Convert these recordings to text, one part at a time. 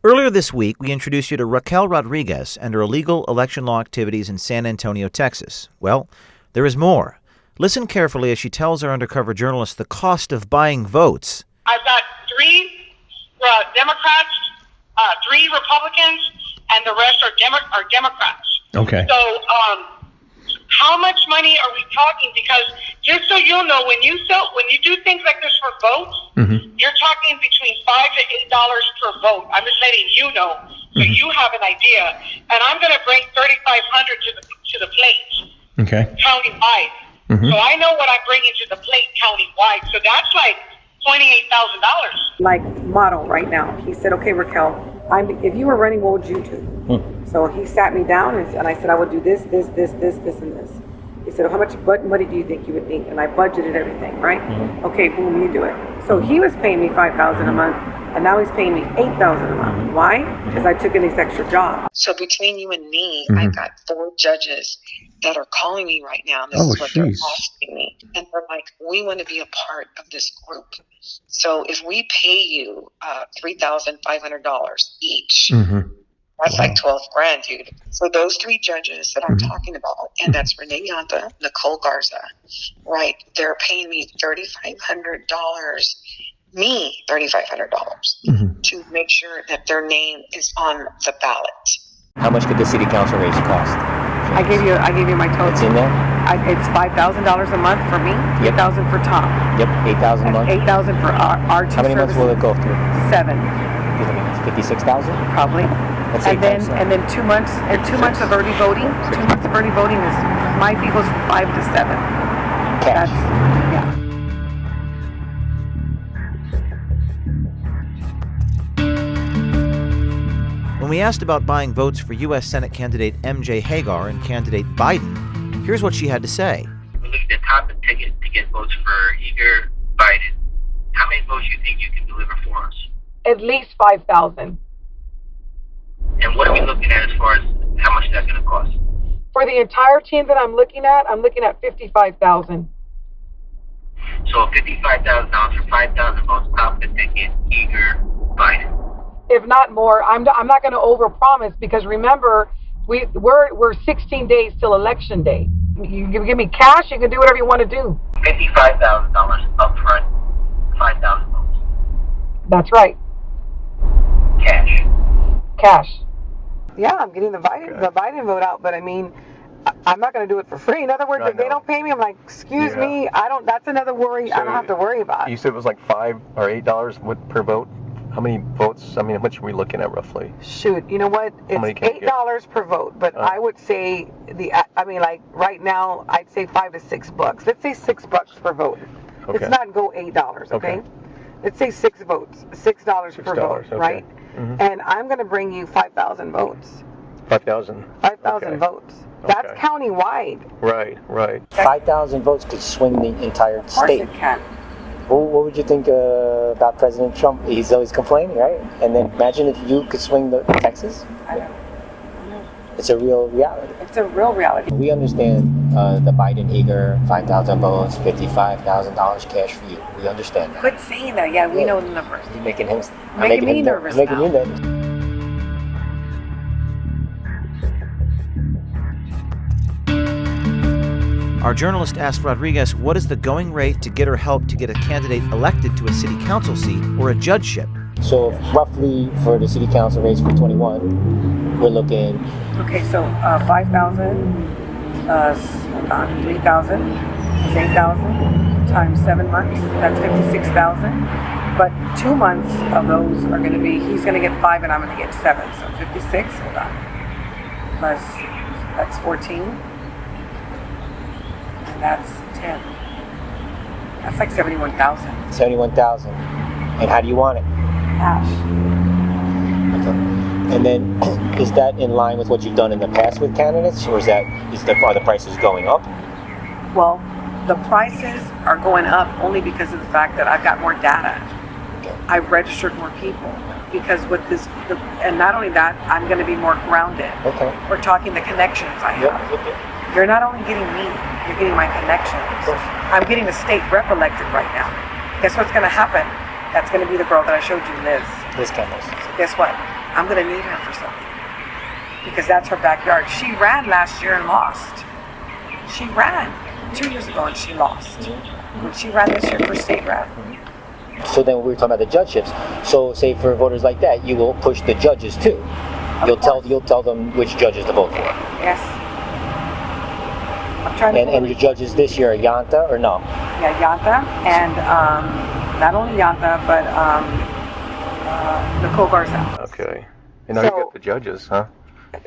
Earlier this week, we introduced you to Raquel Rodriguez and her illegal election law activities in San Antonio, Texas. Well, there is more. Listen carefully as she tells our undercover journalist the cost of buying votes. I've got 3 Democrats, 3 Republicans, and the rest are Democrats. Okay. So, how much money are we talking? Because just so you'll know, when you do things like this for votes, you're talking between $5 to $8 per vote. I'm just letting you know, so you have an idea. And I'm going to bring $3,500 to the plate. Okay. Countywide. So I know what I'm bringing to the plate countywide. So that's like $28,000. Like model right now. He said, "Okay, Raquel, if you were running, what would you do?" So he sat me down and I said, "I would do this, and this." He said, "How much money do you think you would need?" And I budgeted everything, right? Okay, boom, you do it. So he was paying me $5,000 a month, and now he's paying me $8,000 a month. Why? Because I took in this extra job. So between you and me, I've got 4 judges that are calling me right now. And this is what they're asking me. And they're like, "We want to be a part of this group. So if we pay you $3,500 each, that's like $12,000, dude." So those 3 judges that I'm talking about, and that's Renee Yanta, Nicole Garza, right? They're paying me $3,500, to make sure that their name is on the ballot. How much could the city council race cost? I gave you my total. It's in there? It's $5,000 a month for me, $8,000 for Tom. Yep, 8,000 a month. 8,000 for our 2 How many months will it go through? 7. 56,000? Probably. Let's say And then 2 months of early voting. 2 months of early voting is my fee goes from 5 to 7. Cash. Yeah. When we asked about buying votes for U.S. Senate candidate M.J. Hagar and candidate Biden, here's what she had to say. We're looking at top ticket to get votes for either Biden. How many votes do you think you can deliver for us? At least 5,000. And what are we looking at as far as how much that's going to cost? For the entire team that I'm looking at 55,000. So $55,000 for 5,000 votes, top the ticket, eager Biden. If not more. I'm not going to overpromise because remember, we're 16 days till election day. You can give me cash, you can do whatever you want to do. $55,000 up front, 5,000 votes. That's right. Cash. Yeah, I'm getting the Biden vote out, but I mean, I'm not going to do it for free. In other words, if they don't pay me, I'm like, excuse me, that's another worry I don't have to worry about. You said it was like $5 or $8 per vote? How many votes? I mean, how much are we looking at roughly? Shoot, you know what? It's $8 per vote, but I would say right now, I'd say $5 to $6. Let's say $6 per vote. Okay. Let's not go $8, okay? Let's say 6 votes, $6 per vote, okay. right? And I'm going to bring you 5,000 votes. 5,000? 5,000 votes. That's countywide. Right. 5,000 votes could swing the entire state. Of course it can. What would you think about President Trump? He's always complaining, right? And then imagine if you could swing Texas. I know. It's a real reality. It's a real reality. We understand the Biden eager 5,000 votes, $55,000 cash for you. We understand that. Quit saying that. Yeah, we know the numbers. You're making him making me nervous now. Making you nervous. Our journalist asked Rodriguez what is the going rate to get her help to get a candidate elected to a city council seat or a judgeship. So roughly for the city council race for 21, we're looking... Okay, so 5,000, 3,000 is 8,000 times 7 months. That's 56,000. But 2 months of those are going to be, he's going to get 5 and I'm going to get 7. So 56, hold on. Plus, that's 14. And that's 10. That's like 71,000. 71,000. And how do you want it? Cash. Okay. And then, is that in line with what you've done in the past with candidates, or are the prices going up? Well, the prices are going up only because of the fact that I've got more data. Okay. I've registered more people because with this, and not only that, I'm going to be more grounded. Okay. We're talking the connections I have. Yep. You're not only getting me, you're getting my connections. I'm getting a state rep elected right now. Guess what's going to happen? That's going to be the girl that I showed you, Liz. Liz Campbell. So guess what? I'm going to need her for something. Because that's her backyard. She ran last year and lost. She ran 2 years ago and she lost. When she ran this year for state rep. So then we were talking about the judgeships. So say for voters like that, you will push the judges too. You'll tell them which judges to vote for. Yes. I'm trying to. And your judges this year are Yanta or no? Yeah, Yanta and not only Yanta but Nicole Garza. Okay. And now you got the judges, huh?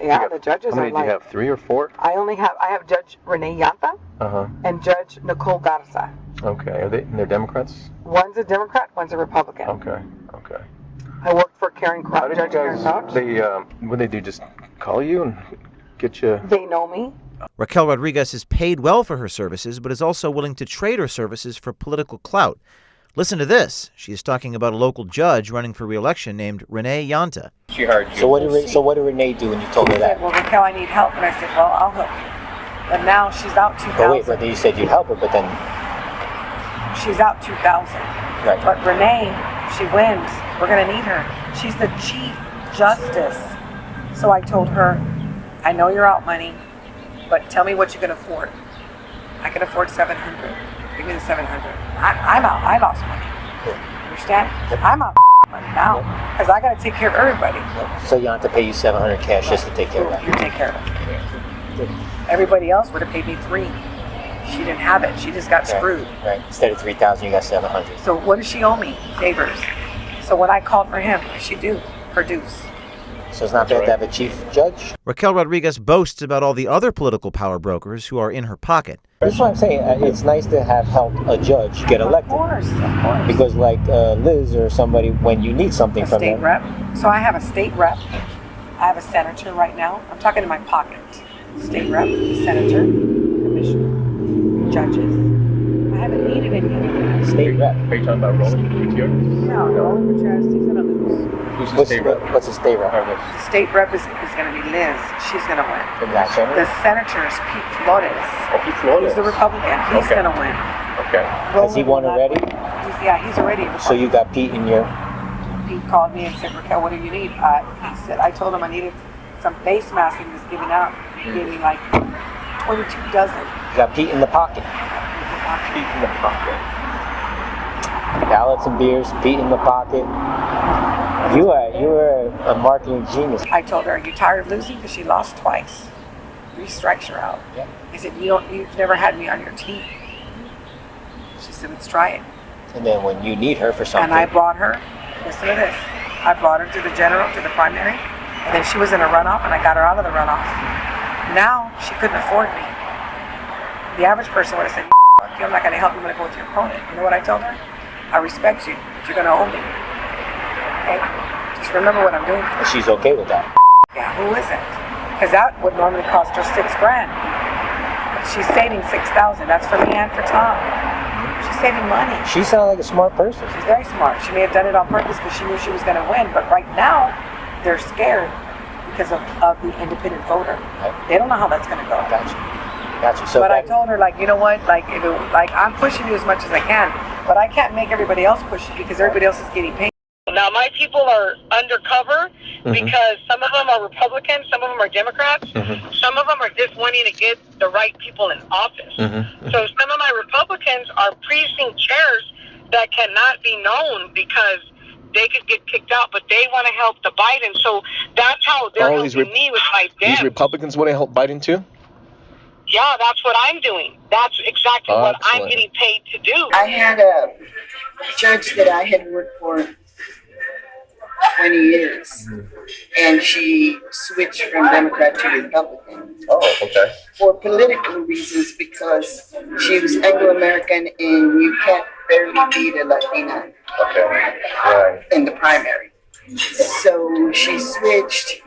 Yeah, the judges. How many are do you have? 3 or 4? I have Judge Renee Yanta and Judge Nicole Garza. Okay. They're Democrats? One's a Democrat, one's a Republican. Okay. I worked for Karen How did Judge Karen Crouch. what they do? Just call you and get you? They know me. Raquel Rodriguez is paid well for her services, but is also willing to trade her services for political clout. Listen to this. She is talking about a local judge running for re-election named Renee Yanta. She heard you. So what did Renee do when you told her that? Well, Raquel, I need help. And I said, well, I'll help you. But now she's out 2,000. Oh, wait, but you said you'd help her, but then... She's out 2,000. Right. But Renee, if she wins, we're going to need her. She's the Chief Justice. So I told her, I know you're out money, but tell me what you can afford. I can afford $700. Give me the $700. I'm out. I lost money. Understand? I'm out money now because I got to take care of everybody. So you have to pay you $700 cash just to take care of that. You take care of it. Everybody else would have paid me $3. She didn't have it. She just got screwed. Right. Instead of $3,000, you got $700. So what does she owe me? Favors. So when I called for him, what did she do? Produce. So it's not bad to have a chief judge? Raquel Rodriguez boasts about all the other political power brokers who are in her pocket. That's what I'm saying. It's nice to have helped a judge get elected. Of course. Because like Liz or somebody, when you need something from them. A state rep. So I have a state rep. I have a senator right now. I'm talking in my pocket. State rep, senator, commissioner, judges. I haven't needed any of them. State rep. Are you talking about Roland Gutierrez? No, Roland Gutierrez, he's going to lose. Who's the state rep? What's a state rep? The state rep is going to be Liz. She's going to win. Gotcha. The senator is Pete Flores. Oh, Pete Flores. He's the Republican. He's going to win. Okay. Has he won already? He's already. So you got Pete in your... Pete called me and said, Raquel, what do you need? He said, I told him I needed some face masks he was giving out. He gave me like 22 dozen. You got Pete in the pocket. Pete in the pocket. Ballots and beers, Pete in the pocket. You are a marketing genius. I told her, are you tired of losing? Because she lost twice. 3 strikes her out. Yeah. I said, you've never had me on your team. She said, let's try it. And then when you need her for something. And I brought her, listen to this, I brought her to the general, to the primary, and then she was in a runoff, and I got her out of the runoff. Now, she couldn't afford me. The average person would have said, I'm not going to help you, I'm going to go with your opponent. You know what I told her? I respect you, but you're going to owe me. Okay? Just remember what I'm doing for you. She's okay with that. Yeah, who isn't? Because that would normally cost her $6,000. But she's saving $6,000. That's for me and for Tom. She's saving money. She sounds like a smart person. She's very smart. She may have done it on purpose because she knew she was going to win. But right now, they're scared because of the independent voter. Right. They don't know how that's going to go. Gotcha. So but I told her, like, you know what? Like, I'm pushing you as much as I can, but I can't make everybody else push you because everybody else is getting paid. Now, my people are undercover because some of them are Republicans, some of them are Democrats, some of them are just wanting to get the right people in office. So some of my Republicans are precinct chairs that cannot be known because they could get kicked out, but they want to help the Biden. So that's how they're helping me with my debt. These Republicans want to help Biden too? Yeah, that's what I'm doing. That's exactly what I'm getting paid to do. I had a judge that I had worked for 20 years, and she switched from Democrat to Republican. Oh, okay. For political reasons, because she was Anglo-American, and you can't barely beat a Latina in the primary. So she switched.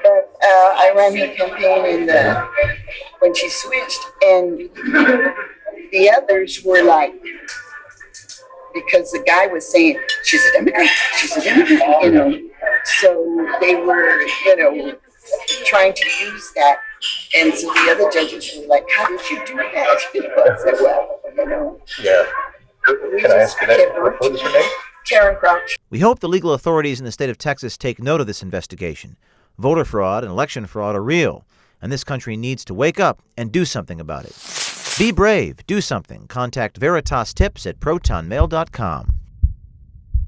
But I ran her campaign when she switched, and the others were like, because the guy was saying, she's a Democrat, you know. So they were, trying to use that. And so the other judges were like, how did you do that? I said, well, Yeah. Can I ask you that? What is your name? Karen Crouch. We hope the legal authorities in the state of Texas take note of this investigation. Voter fraud and election fraud are real, and this country needs to wake up and do something about it. Be brave. Do something. Contact Veritas Tips at protonmail.com.